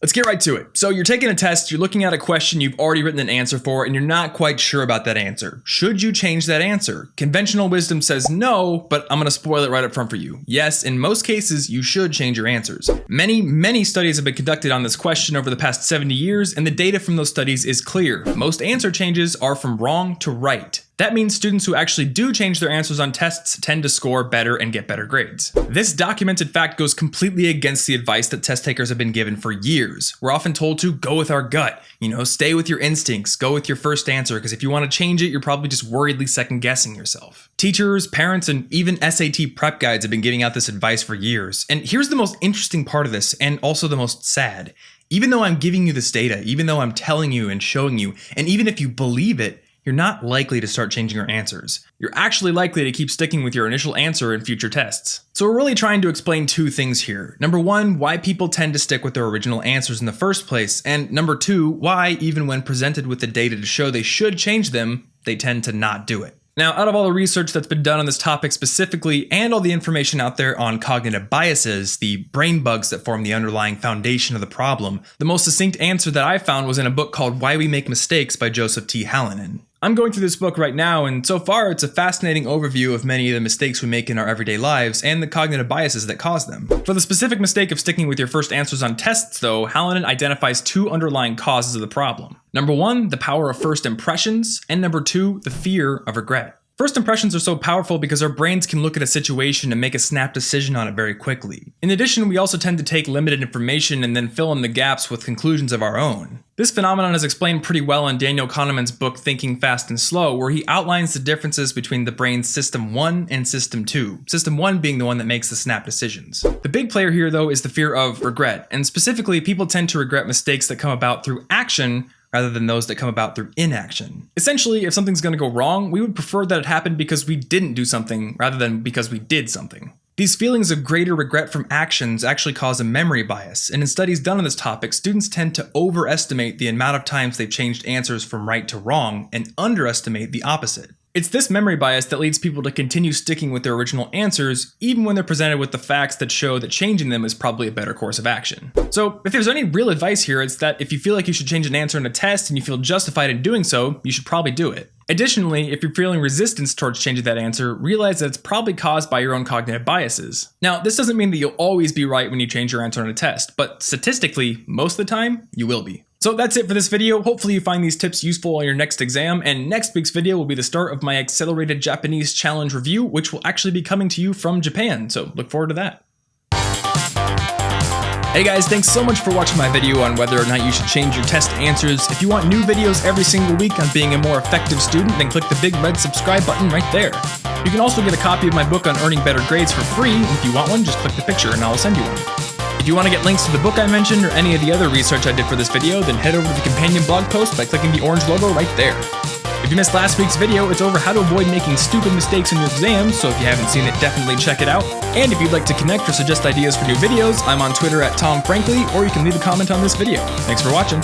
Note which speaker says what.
Speaker 1: Let's get right to it. So you're taking a test, you're looking at a question you've already written an answer for, and you're not quite sure about that answer. Should you change that answer? Conventional wisdom says no, but I'm going to spoil it right up front for you. Yes, in most cases, you should change your answers. Many studies have been conducted on this question over the past 70 years, and the data from those studies is clear. Most answer changes are from wrong to right. That means students who actually do change their answers on tests tend to score better and get better grades. This documented fact goes completely against the advice that test takers have been given for years. We're often told to go with our gut, stay with your instincts, go with your first answer, because if you want to change it, you're probably just worriedly second guessing yourself. Teachers, parents, and even SAT prep guides have been giving out this advice for years. And here's the most interesting part of this, and also the most sad. Even though I'm giving you this data, even though I'm telling you and showing you, and even if you believe it, you're not likely to start changing your answers. You're actually likely to keep sticking with your initial answer in future tests. So we're really trying to explain two things here. Number one, why people tend to stick with their original answers in the first place. And number two, why even when presented with the data to show they should change them, they tend to not do it. Now, out of all the research that's been done on this topic specifically, and all the information out there on cognitive biases, the brain bugs that form the underlying foundation of the problem, the most succinct answer that I found was in a book called Why We Make Mistakes by Joseph T. Hallinan. I'm going through this book right now, and so far it's a fascinating overview of many of the mistakes we make in our everyday lives and the cognitive biases that cause them. For the specific mistake of sticking with your first answers on tests, though, Hallinan identifies two underlying causes of the problem. Number one, the power of first impressions, and number two, the fear of regret. First impressions are so powerful because our brains can look at a situation and make a snap decision on it very quickly. In addition, we also tend to take limited information and then fill in the gaps with conclusions of our own. This phenomenon is explained pretty well in Daniel Kahneman's book Thinking Fast and Slow, where he outlines the differences between the brain's System 1 and System 2, System 1 being the one that makes the snap decisions. The big player here, though, is the fear of regret, and specifically, people tend to regret mistakes that come about through action rather than those that come about through inaction. Essentially, if something's going to go wrong, we would prefer that it happened because we didn't do something rather than because we did something. These feelings of greater regret from actions actually cause a memory bias, and in studies done on this topic, students tend to overestimate the amount of times they've changed answers from right to wrong and underestimate the opposite. It's this memory bias that leads people to continue sticking with their original answers, even when they're presented with the facts that show that changing them is probably a better course of action. So, if there's any real advice here, it's that if you feel like you should change an answer in a test and you feel justified in doing so, you should probably do it. Additionally, if you're feeling resistance towards changing that answer, realize that it's probably caused by your own cognitive biases. Now, this doesn't mean that you'll always be right when you change your answer on a test, but statistically, most of the time, you will be. So that's it for this video. Hopefully you find these tips useful on your next exam, and next week's video will be the start of my Accelerated Japanese Challenge review, which will actually be coming to you from Japan, so look forward to that. Hey guys, thanks so much for watching my video on whether or not you should change your test answers. If you want new videos every single week on being a more effective student, then click the big red subscribe button right there. You can also get a copy of my book on earning better grades for free, and if you want one, just click the picture and I'll send you one. If you want to get links to the book I mentioned or any of the other research I did for this video, then head over to the companion blog post by clicking the orange logo right there. If you missed last week's video, it's over how to avoid making stupid mistakes in your exams, so if you haven't seen it, definitely check it out. And if you'd like to connect or suggest ideas for new videos, I'm on Twitter at TomFrankly, or you can leave a comment on this video. Thanks for watching.